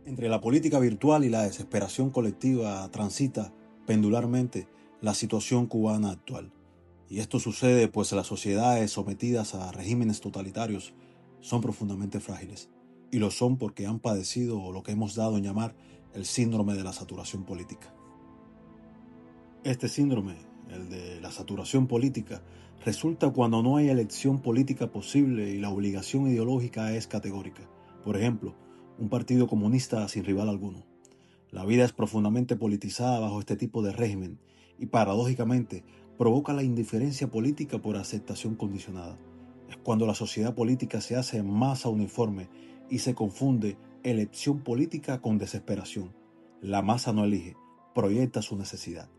Entre la política virtual y la desesperación colectiva transita pendularmente la situación cubana actual. Y esto sucede pues las sociedades sometidas a regímenes totalitarios son profundamente frágiles. Y lo son porque han padecido lo que hemos dado en llamar el síndrome de la saturación política. Este síndrome, el de la saturación política, resulta cuando no hay elección política posible y la obligación ideológica es categórica. Por ejemplo, un partido comunista sin rival alguno. La vida es profundamente politizada bajo este tipo de régimen y paradójicamente provoca la indiferencia política por aceptación condicionada. Es cuando la sociedad política se hace masa uniforme y se confunde elección política con desesperación. La masa no elige, proyecta su necesidad.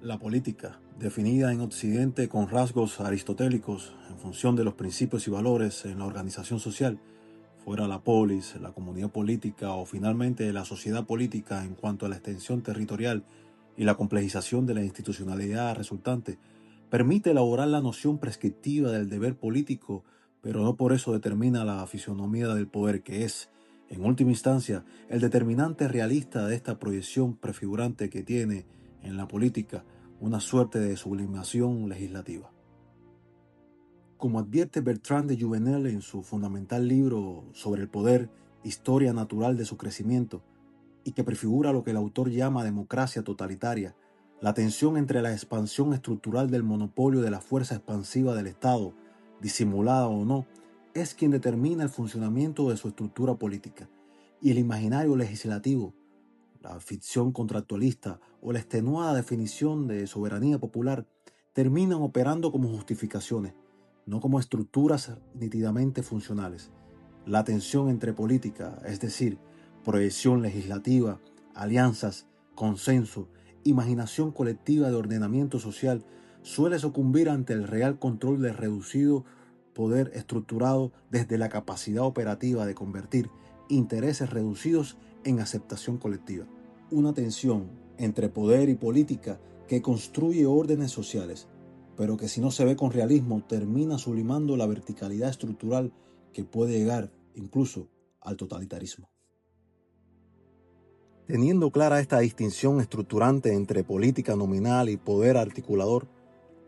La política, definida en Occidente con rasgos aristotélicos en función de los principios y valores en la organización social, fuera la polis, la comunidad política o finalmente la sociedad política en cuanto a la extensión territorial y la complejización de la institucionalidad resultante, permite elaborar la noción prescriptiva del deber político, pero no por eso determina la fisonomía del poder que es, en última instancia, el determinante realista de esta proyección prefigurante que tiene, en la política, una suerte de sublimación legislativa. Como advierte Bertrand de Jouvenel en su fundamental libro sobre el poder, Historia natural de su crecimiento, y que prefigura lo que el autor llama democracia totalitaria, la tensión entre la expansión estructural del monopolio de la fuerza expansiva del Estado, disimulada o no, es quien determina el funcionamiento de su estructura política, y el imaginario legislativo, la ficción contractualista o la extenuada definición de soberanía popular terminan operando como justificaciones, no como estructuras nítidamente funcionales. La tensión entre política, es decir, proyección legislativa, alianzas, consenso, imaginación colectiva de ordenamiento social, suele sucumbir ante el real control del reducido poder estructurado desde la capacidad operativa de convertir intereses reducidos en aceptación colectiva. Una tensión entre poder y política que construye órdenes sociales, pero que si no se ve con realismo termina sublimando la verticalidad estructural que puede llegar incluso al totalitarismo. Teniendo clara esta distinción estructurante entre política nominal y poder articulador,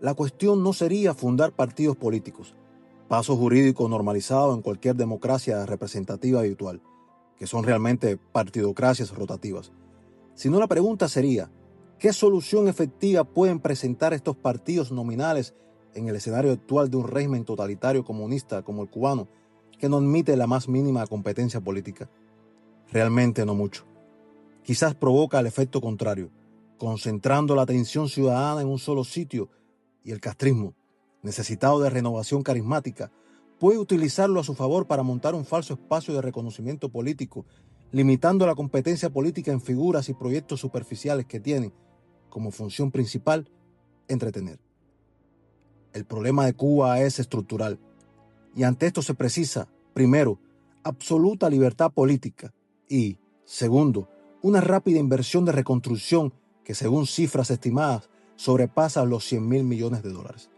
la cuestión no sería fundar partidos políticos, paso jurídico normalizado en cualquier democracia representativa virtual, que son realmente partidocracias rotativas, sino la pregunta sería, ¿qué solución efectiva pueden presentar estos partidos nominales en el escenario actual de un régimen totalitario comunista como el cubano, que no admite la más mínima competencia política? Realmente no mucho. Quizás provoca el efecto contrario, concentrando la atención ciudadana en un solo sitio, y el castrismo, necesitado de renovación carismática, puede utilizarlo a su favor para montar un falso espacio de reconocimiento político, limitando la competencia política en figuras y proyectos superficiales que tienen como función principal entretener. El problema de Cuba es estructural, y ante esto se precisa, primero, absoluta libertad política y, segundo, una rápida inversión de reconstrucción que, según cifras estimadas, sobrepasa los 100.000 millones de dólares.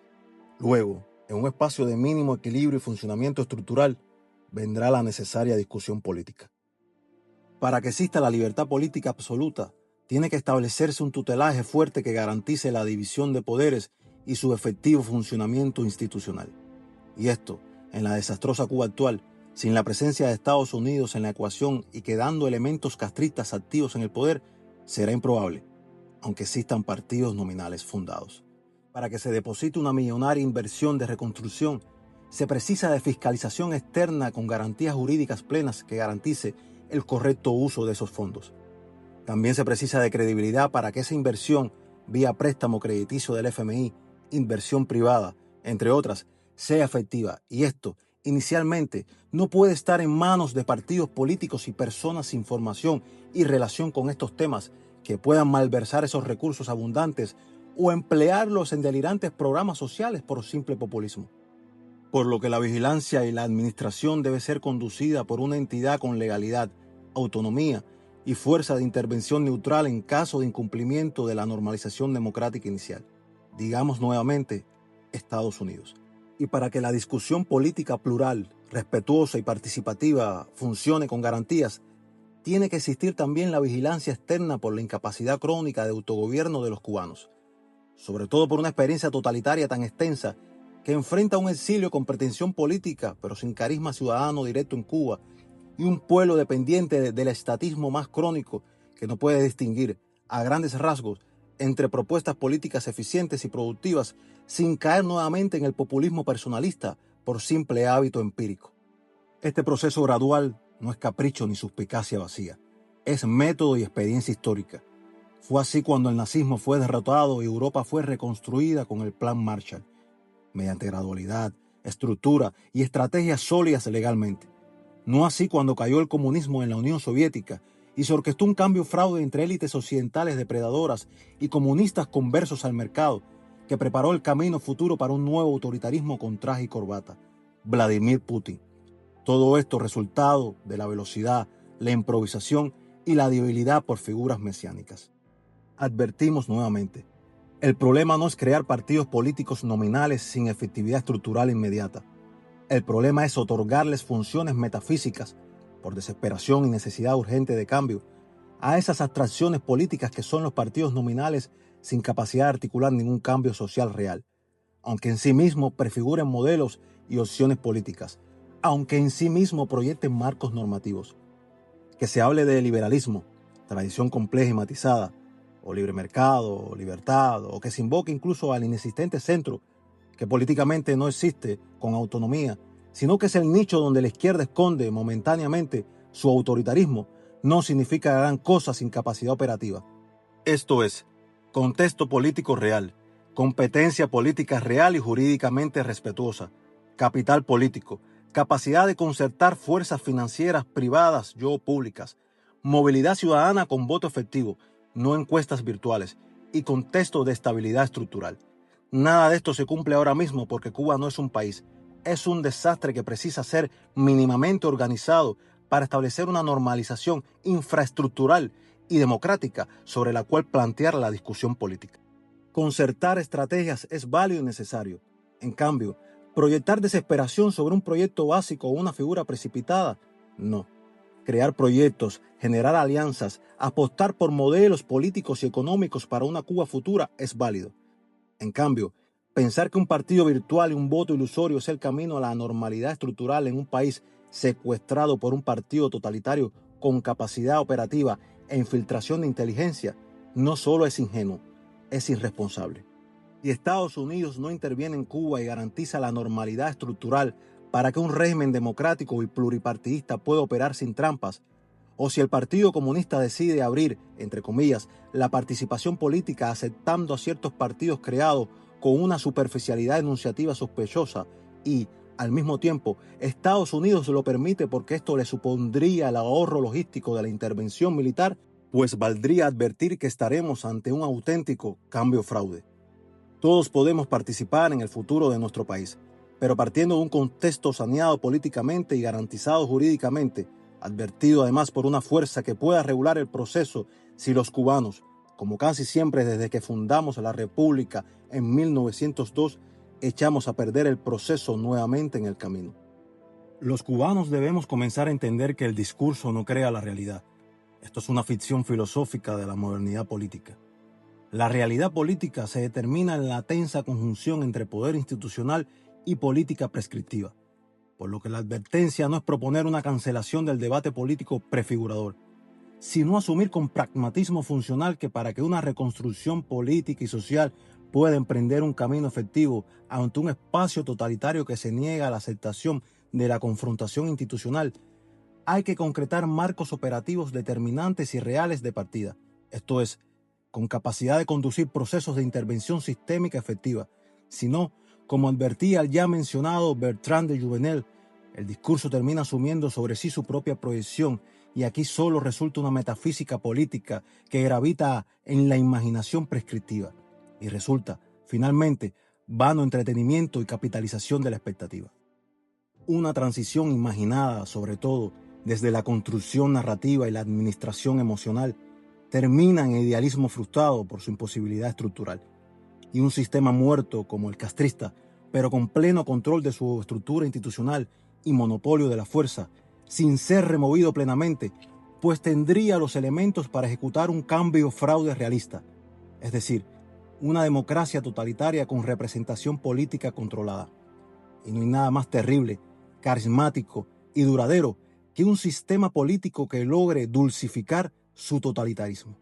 Luego, en un espacio de mínimo equilibrio y funcionamiento estructural, vendrá la necesaria discusión política. Para que exista la libertad política absoluta, tiene que establecerse un tutelaje fuerte que garantice la división de poderes y su efectivo funcionamiento institucional. Y esto, en la desastrosa Cuba actual, sin la presencia de Estados Unidos en la ecuación y quedando elementos castristas activos en el poder, será improbable, aunque existan partidos nominales fundados. Para que se deposite una millonaria inversión de reconstrucción, se precisa de fiscalización externa con garantías jurídicas plenas que garantice el correcto uso de esos fondos. También se precisa de credibilidad para que esa inversión, vía préstamo crediticio del FMI, inversión privada, entre otras, sea efectiva. Y esto, inicialmente, no puede estar en manos de partidos políticos y personas sin formación y relación con estos temas que puedan malversar esos recursos abundantes o emplearlos en delirantes programas sociales por simple populismo. Por lo que la vigilancia y la administración debe ser conducida por una entidad con legalidad, autonomía y fuerza de intervención neutral en caso de incumplimiento de la normalización democrática inicial. Digamos nuevamente, Estados Unidos. Y para que la discusión política plural, respetuosa y participativa funcione con garantías, tiene que existir también la vigilancia externa por la incapacidad crónica de autogobierno de los cubanos, sobre todo por una experiencia totalitaria tan extensa que enfrenta un exilio con pretensión política, pero sin carisma ciudadano directo en Cuba, y un pueblo dependiente del estatismo más crónico que no puede distinguir, a grandes rasgos, entre propuestas políticas eficientes y productivas, sin caer nuevamente en el populismo personalista por simple hábito empírico. Este proceso gradual no es capricho ni suspicacia vacía, es método y experiencia histórica. Fue así cuando el nazismo fue derrotado y Europa fue reconstruida con el Plan Marshall, mediante gradualidad, estructura y estrategias sólidas legalmente. No así cuando cayó el comunismo en la Unión Soviética y se orquestó un cambio fraude entre élites occidentales depredadoras y comunistas conversos al mercado, que preparó el camino futuro para un nuevo autoritarismo con traje y corbata, Vladimir Putin. Todo esto resultado de la velocidad, la improvisación y la debilidad por figuras mesiánicas. Advertimos nuevamente, el problema no es crear partidos políticos nominales sin efectividad estructural inmediata. El problema es otorgarles funciones metafísicas, por desesperación y necesidad urgente de cambio, a esas abstracciones políticas que son los partidos nominales sin capacidad de articular ningún cambio social real, aunque en sí mismo prefiguren modelos y opciones políticas, aunque en sí mismo proyecten marcos normativos. Que se hable de liberalismo, tradición compleja y matizada, o libre mercado, o libertad, o que se invoque incluso al inexistente centro, que políticamente no existe con autonomía, sino que es el nicho donde la izquierda esconde momentáneamente su autoritarismo, no significa gran cosa sin capacidad operativa. Esto es, contexto político real, competencia política real y jurídicamente respetuosa, capital político, capacidad de concertar fuerzas financieras privadas o públicas, movilidad ciudadana con voto efectivo, no encuestas virtuales, y contexto de estabilidad estructural. Nada de esto se cumple ahora mismo porque Cuba no es un país, es un desastre que precisa ser mínimamente organizado para establecer una normalización infraestructural y democrática sobre la cual plantear la discusión política. Concertar estrategias es válido y necesario. En cambio, proyectar desesperación sobre un proyecto básico o una figura precipitada, no. Crear proyectos, generar alianzas, apostar por modelos políticos y económicos para una Cuba futura es válido. En cambio, pensar que un partido virtual y un voto ilusorio es el camino a la normalidad estructural en un país secuestrado por un partido totalitario con capacidad operativa e infiltración de inteligencia, no solo es ingenuo, es irresponsable. Si Estados Unidos no interviene en Cuba y garantiza la normalidad estructural para que un régimen democrático y pluripartidista pueda operar sin trampas, o si el Partido Comunista decide abrir, entre comillas, la participación política aceptando a ciertos partidos creados con una superficialidad enunciativa sospechosa y, al mismo tiempo, Estados Unidos lo permite porque esto le supondría el ahorro logístico de la intervención militar, pues valdría advertir que estaremos ante un auténtico cambio fraude. Todos podemos participar en el futuro de nuestro país, pero partiendo de un contexto saneado políticamente y garantizado jurídicamente, advertido además por una fuerza que pueda regular el proceso si los cubanos, como casi siempre desde que fundamos la República en 1902, echamos a perder el proceso nuevamente en el camino. Los cubanos debemos comenzar a entender que el discurso no crea la realidad. Esto es una ficción filosófica de la modernidad política. La realidad política se determina en la tensa conjunción entre poder institucional y política prescriptiva, por lo que la advertencia no es proponer una cancelación del debate político prefigurador, sino asumir con pragmatismo funcional que para que una reconstrucción política y social pueda emprender un camino efectivo ante un espacio totalitario que se niega a la aceptación de la confrontación institucional, hay que concretar marcos operativos determinantes y reales de partida, esto es, con capacidad de conducir procesos de intervención sistémica efectiva, sino, como advertía el ya mencionado Bertrand de Jouvenel, el discurso termina asumiendo sobre sí su propia proyección y aquí solo resulta una metafísica política que gravita en la imaginación prescriptiva y resulta, finalmente, vano entretenimiento y capitalización de la expectativa. Una transición imaginada, sobre todo, desde la construcción narrativa y la administración emocional, termina en idealismo frustrado por su imposibilidad estructural. Y un sistema muerto como el castrista, pero con pleno control de su estructura institucional y monopolio de la fuerza, sin ser removido plenamente, pues tendría los elementos para ejecutar un cambio fraude realista, es decir, una democracia totalitaria con representación política controlada. Y no hay nada más terrible, carismático y duradero que un sistema político que logre dulcificar su totalitarismo.